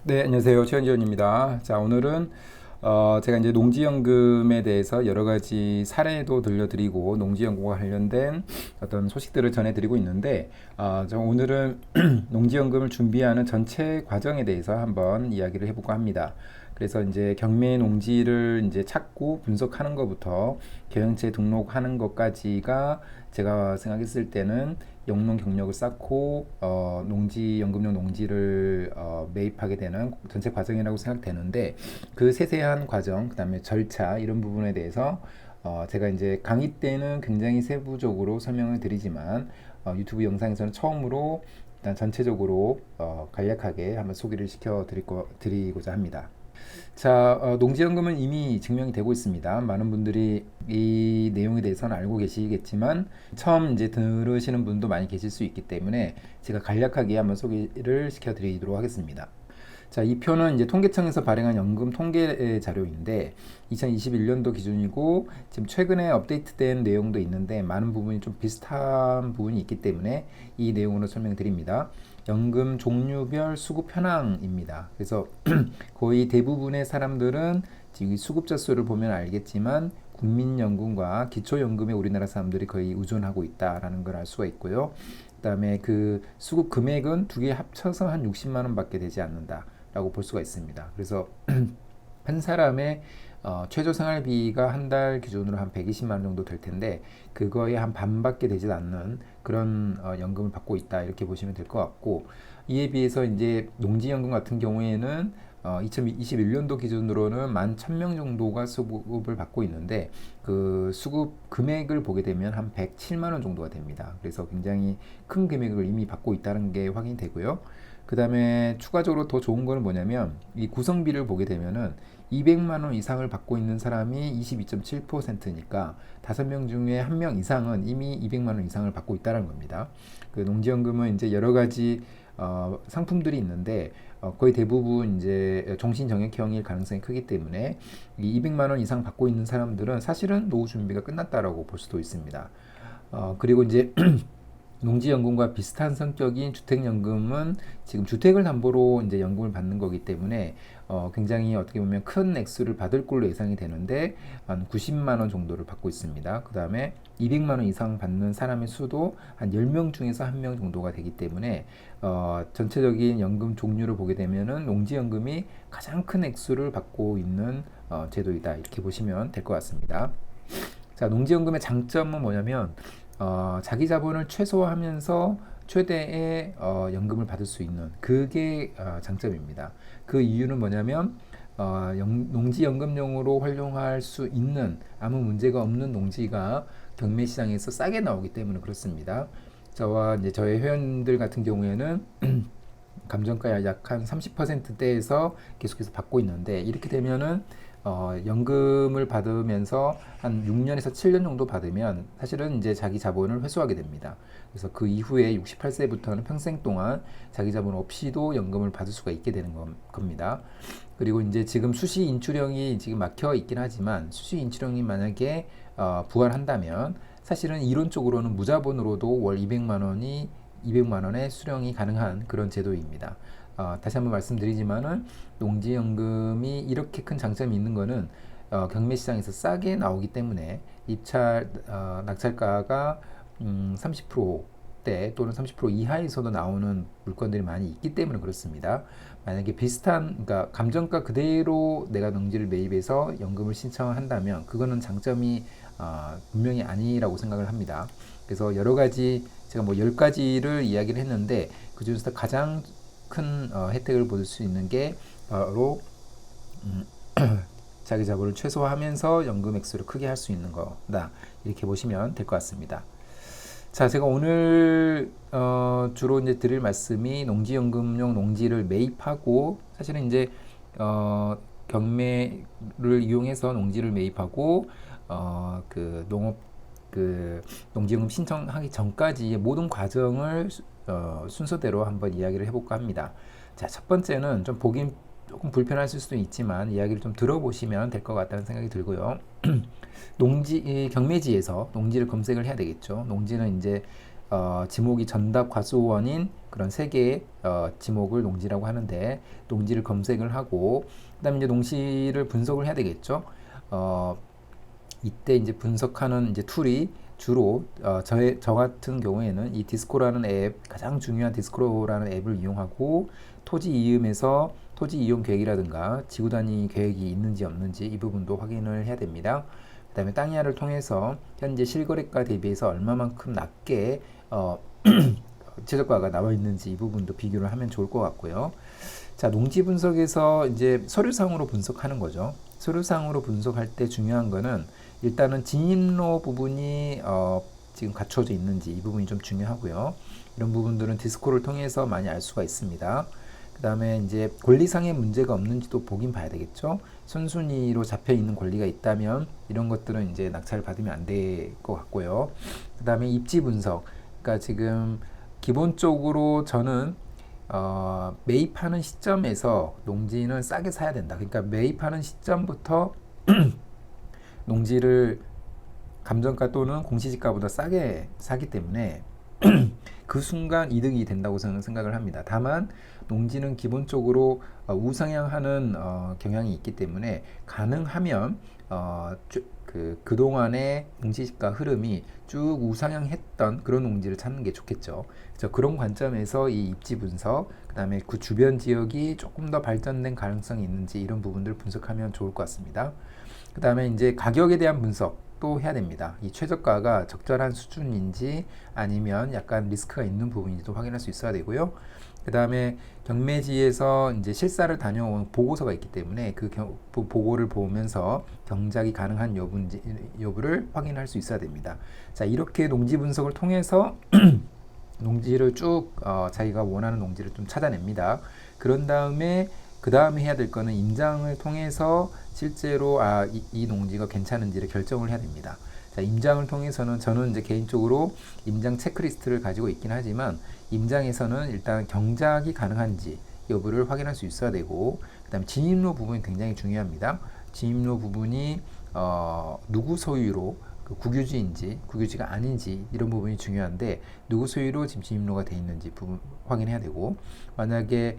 네, 안녕하세요. 최현지원입니다. 자, 오늘은 제가 이제 농지연금에 대해서 여러 가지 사례도 들려드리고 농지연금과 관련된 어떤 소식들을 전해드리고 있는데, 저 오늘은 농지연금을 준비하는 전체 과정에 대해서 한번 이야기를 해볼까 합니다. 그래서 이제 경매 농지를 이제 찾고 분석하는 것부터 경영체 등록하는 것까지가 제가 생각했을 때는 영농 경력을 쌓고 농지 연금용 농지를 매입하게 되는 전체 과정이라고 생각되는데, 그 세세한 과정, 그다음에 절차 이런 부분에 대해서 제가 이제 강의 때는 굉장히 세부적으로 설명을 드리지만 유튜브 영상에서는 처음으로 일단 전체적으로 간략하게 한번 소개를 드리고자 합니다. 자, 농지연금은 이미 증명이 되고 있습니다. 많은 분들이 이 내용에 대해서는 알고 계시겠지만 처음 이제 들으시는 분도 많이 계실 수 있기 때문에 제가 간략하게 한번 소개를 시켜드리도록 하겠습니다. 자, 이 표는 이제 통계청에서 발행한 연금 통계 자료인데 2021년도 기준이고 지금 최근에 업데이트된 내용도 있는데 많은 부분이 좀 비슷한 부분이 있기 때문에 이 내용으로 설명드립니다. 연금 종류별 수급 현황입니다. 그래서 거의 대부분의 사람들은 지금 수급자 수를 보면 알겠지만 국민연금과 기초연금에 우리나라 사람들이 거의 의존하고 있다라는 걸 알 수가 있고요. 그다음에 그 수급 금액은 두 개 합쳐서 한 60만 원밖에 되지 않는다라고 볼 수가 있습니다. 그래서 한 사람의 최저 생활비가 한 달 기준으로 한 120만 원 정도 될 텐데 그거의 한 반밖에 되지 않는 그런 연금을 받고 있다 이렇게 보시면 될 것 같고, 이에 비해서 이제 농지연금 같은 경우에는 2021년도 기준으로는 11,000명 정도가 수급을 받고 있는데 그 수급 금액을 보게 되면 한 107만 원 정도가 됩니다. 그래서 굉장히 큰 금액을 이미 받고 있다는 게 확인이 되고요. 그 다음에 추가적으로 더 좋은 거는 뭐냐면 이 구성비를 보게 되면은 200만 원 이상을 받고 있는 사람이 22.7%니까 5명 중에 1명 이상은 이미 200만 원 이상을 받고 있다는 겁니다. 그 농지연금은 이제 여러 가지 상품들이 있는데 거의 대부분 이제 종신정액형일 가능성이 크기 때문에 이 200만 원 이상 받고 있는 사람들은 사실은 노후 준비가 끝났다라고 볼 수도 있습니다. 그리고 이제 농지연금과 비슷한 성격인 주택연금은 지금 주택을 담보로 이제 연금을 받는 거기 때문에 굉장히 어떻게 보면 큰 액수를 받을 걸로 예상이 되는데 한 90만 원 정도를 받고 있습니다. 그 다음에 200만 원 이상 받는 사람의 수도 한 10명 중에서 1명 정도가 되기 때문에 전체적인 연금 종류를 보게 되면은 농지연금이 가장 큰 액수를 받고 있는 제도이다 이렇게 보시면 될 것 같습니다. 자, 농지연금의 장점은 뭐냐면 자기 자본을 최소화하면서 최대의 연금을 받을 수 있는 그게 장점입니다. 그 이유는 뭐냐면 농지연금용으로 활용할 수 있는 아무 문제가 없는 농지가 경매 시장에서 싸게 나오기 때문에 그렇습니다. 저와 이제 저의 회원들 같은 경우에는 감정가 약 한 30%대에서 계속해서 받고 있는데 이렇게 되면은 연금을 받으면서 한 6년에서 7년 정도 받으면 사실은 이제 자기 자본을 회수하게 됩니다. 그래서 그 이후에 68세부터는 평생 동안 자기 자본 없이도 연금을 받을 수가 있게 되는 겁니다. 그리고 이제 지금 수시 인출형이 지금 막혀 있긴 하지만 수시 인출형이 만약에 부활한다면 사실은 이론적으로는 무자본으로도 월 200만 원의 수령이 가능한 그런 제도입니다. 다시 한번 말씀드리지만은 농지연금이 이렇게 큰 장점이 있는 거는 경매 시장에서 싸게 나오기 때문에 낙찰가가 30%대 또는 30% 이하에서도 나오는 물건들이 많이 있기 때문에 그렇습니다. 만약에 그러니까 감정가 그대로 내가 농지를 매입해서 연금을 신청한다면 그거는 장점이 분명히 아니라고 생각을 합니다. 그래서 여러 가지 제가 뭐 10가지를 이야기를 했는데 그 중에서 가장 큰 혜택을 볼 수 있는 게 바로 자기 자본을 최소화하면서 연금 액수를 크게 할 수 있는 거다 이렇게 보시면 될 것 같습니다. 자, 제가 오늘 주로 이제 드릴 말씀이 농지연금용 농지를 매입하고 사실은 이제 경매를 이용해서 농지를 매입하고 그 농지연금 신청하기 전까지의 모든 과정을 순서대로 한번 이야기를 해볼까 합니다. 자, 첫 번째는 좀 보긴 조금 불편하실 수도 있지만 이야기를 좀 들어보시면 될 것 같다는 생각이 들고요. 경매지에서 농지를 검색을 해야 되겠죠. 농지는 이제 지목이 전답 과수원인 그런 세 개의 지목을 농지라고 하는데, 농지를 검색을 하고 그다음에 이제 농지를 분석을 해야 되겠죠. 이때 이제 분석하는 이제 툴이 주로 저 같은 경우에는 이 디스코라는 앱, 가장 중요한 디스코라는 앱을 이용하고 토지 이음에서 토지 이용 계획이라든가 지구 단위 계획이 있는지 없는지 이 부분도 확인을 해야 됩니다. 그 다음에 땅이하를 통해서 현재 실거래가 대비해서 얼마만큼 낮게 최저가가 나와 있는지 이 부분도 비교를 하면 좋을 것 같고요. 자, 농지 분석에서 이제 서류상으로 분석하는 거죠. 서류상으로 분석할 때 중요한 거는 일단은 진입로 부분이 지금 갖춰져 있는지 이 부분이 좀 중요하고요. 이런 부분들은 디스코를 통해서 많이 알 수가 있습니다. 그 다음에 이제 권리상의 문제가 없는지도 보긴 봐야 되겠죠. 선순위로 잡혀 있는 권리가 있다면 이런 것들은 이제 낙찰을 받으면 안 될 것 같고요. 그 다음에 입지 분석. 그러니까 지금 기본적으로 저는 매입하는 시점에서 농지는 싸게 사야 된다. 그러니까 매입하는 시점부터 농지를 감정가 또는 공시지가보다 싸게 사기 때문에 그 순간 이득이 된다고 저는 생각을 합니다. 다만 농지는 기본적으로 우상향하는 경향이 있기 때문에 가능하면 그동안의 공시지가 흐름이 쭉 우상향했던 그런 농지를 찾는 게 좋겠죠. 그래서 그런 관점에서 이 입지 분석, 그 다음에 그 주변 지역이 조금 더 발전된 가능성이 있는지 이런 부분들을 분석하면 좋을 것 같습니다. 그 다음에 이제 가격에 대한 분석도 해야 됩니다. 이 최저가가 적절한 수준인지 아니면 약간 리스크가 있는 부분인지도 확인할 수 있어야 되고요. 그 다음에 경매지에서 이제 실사를 다녀온 보고서가 있기 때문에 그 보고를 보면서 경작이 가능한 여부를 확인할 수 있어야 됩니다. 자, 이렇게 농지 분석을 통해서 농지를 쭉 자기가 원하는 농지를 좀 찾아냅니다. 그런 다음에 그 다음에 해야 될 거는 임장을 통해서 실제로 이 농지가 괜찮은지를 결정을 해야 됩니다. 자, 임장을 통해서는 저는 이제 개인적으로 임장 체크리스트를 가지고 있긴 하지만 임장에서는 일단 경작이 가능한지 여부를 확인할 수 있어야 되고, 그 다음에 진입로 부분이 굉장히 중요합니다. 진입로 부분이 누구 소유로 국유지인지 국유지가 아닌지 이런 부분이 중요한데, 누구 소유로 지금 진입로가 되어 있는지 부분 확인해야 되고, 만약에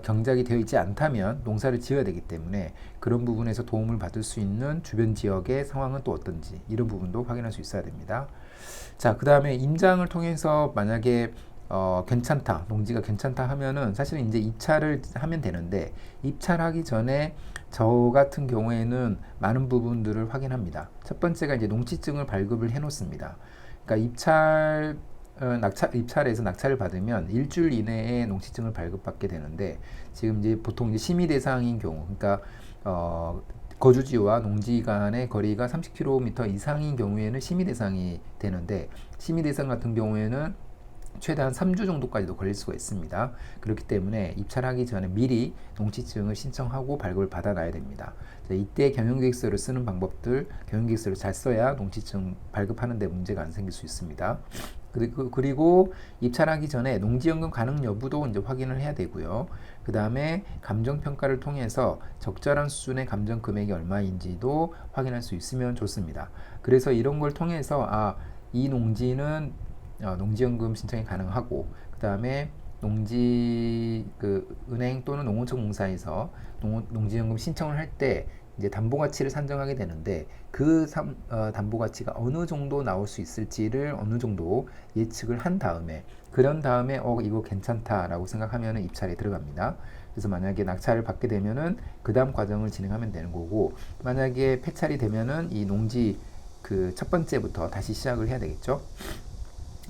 경작이 되어 있지 않다면 농사를 지어야 되기 때문에 그런 부분에서 도움을 받을 수 있는 주변 지역의 상황은 또 어떤지 이런 부분도 확인할 수 있어야 됩니다. 자, 그 다음에 임장을 통해서 만약에 괜찮다, 농지가 괜찮다 하면은 사실 이제 입찰을 하면 되는데, 입찰하기 전에 저 같은 경우에는 많은 부분들을 확인합니다. 첫 번째가 이제 농지증을 발급을 해 놓습니다. 그러니까 입찰에서 낙찰을 받으면 일주일 이내에 농지증을 발급받게 되는데, 지금 이제 보통 이제 심의 대상인 경우, 그러니까 거주지와 농지 간의 거리가 30km 이상인 경우에는 심의 대상이 되는데, 심의 대상 같은 경우에는 최대한 3주 정도까지도 걸릴 수가 있습니다. 그렇기 때문에 입찰하기 전에 미리 농지증을 신청하고 발급을 받아놔야 됩니다. 이때 경영계획서를 쓰는 방법들, 경영계획서를 잘 써야 농지증 발급하는 데 문제가 안 생길 수 있습니다. 그리고 입찰하기 전에 농지연금 가능 여부도 이제 확인을 해야 되고요. 그 다음에 감정평가를 통해서 적절한 수준의 감정 금액이 얼마인지도 확인할 수 있으면 좋습니다. 그래서 이런 걸 통해서 이 농지는 농지연금 신청이 가능하고, 그 다음에 은행 또는 농어촌공사에서 농지연금 신청을 할 때 이제 담보가치를 산정하게 되는데, 그 담보가치가 어느 정도 나올 수 있을지를 어느 정도 예측을 한 다음에, 그런 다음에 이거 괜찮다라고 생각하면 입찰에 들어갑니다. 그래서 만약에 낙찰을 받게 되면은 그 다음 과정을 진행하면 되는 거고, 만약에 폐찰이 되면은 이 농지 첫 번째부터 다시 시작을 해야 되겠죠.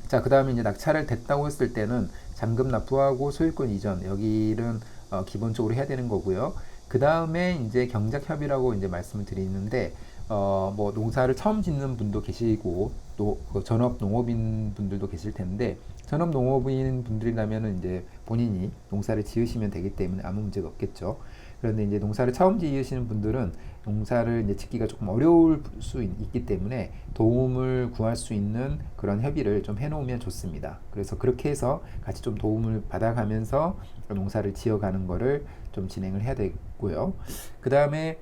자, 그 다음에 이제 낙찰을 됐다고 했을 때는 잔금 납부하고 소유권 이전, 여기는 기본적으로 해야 되는 거고요. 그 다음에 이제 경작협의라고 이제 말씀을 드리는데, 뭐 농사를 처음 짓는 분도 계시고 또 전업 농업인 분들도 계실 텐데, 전업 농업인 분들이라면은 이제 본인이 농사를 지으시면 되기 때문에 아무 문제가 없겠죠. 그런데 이제 농사를 처음 지으시는 분들은 농사를 이제 짓기가 조금 어려울 수 있기 때문에 도움을 구할 수 있는 그런 협의를 좀 해놓으면 좋습니다. 그래서 그렇게 해서 같이 좀 도움을 받아가면서 농사를 지어가는 거를 좀 진행을 해야 되고요. 그 다음에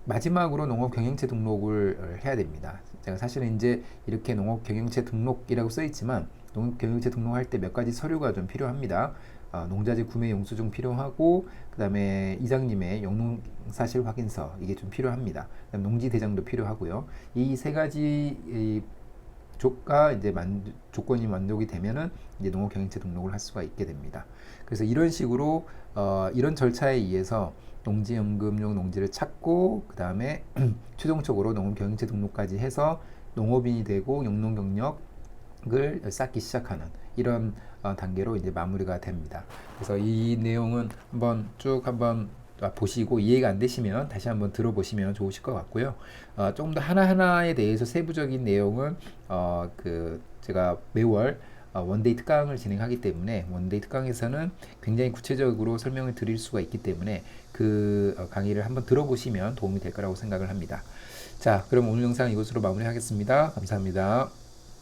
마지막으로 농업 경영체 등록을 해야 됩니다. 제가 사실은 이제 이렇게 농업 경영체 등록이라고 써 있지만 농업 경영체 등록할 때 몇 가지 서류가 좀 필요합니다. 농자재 구매 용수증 필요하고, 그 다음에 이장님의 영농사실 확인서 이게 좀 필요합니다. 그다음 농지 대장도 필요하고요. 이 세 가지 조가 이제 조건이 만족이 되면은 이제 농업 경영체 등록을 할 수가 있게 됩니다. 그래서 이런 식으로 이런 절차에 의해서 농지연금용 농지를 찾고, 그 다음에 최종적으로 농업 경영체 등록까지 해서 농업인이 되고 영농 경력을 쌓기 시작하는 이런 단계로 이제 마무리가 됩니다. 그래서 이 내용은 한번 보시고 이해가 안 되시면 다시 한번 들어보시면 좋으실 것 같고요. 조금 더 하나하나에 대해서 세부적인 내용은 제가 매월 원데이 특강을 진행하기 때문에 원데이 특강에서는 굉장히 구체적으로 설명을 드릴 수가 있기 때문에 그 강의를 한번 들어보시면 도움이 될 거라고 생각을 합니다. 자, 그럼 오늘 영상 이것으로 마무리하겠습니다. 감사합니다.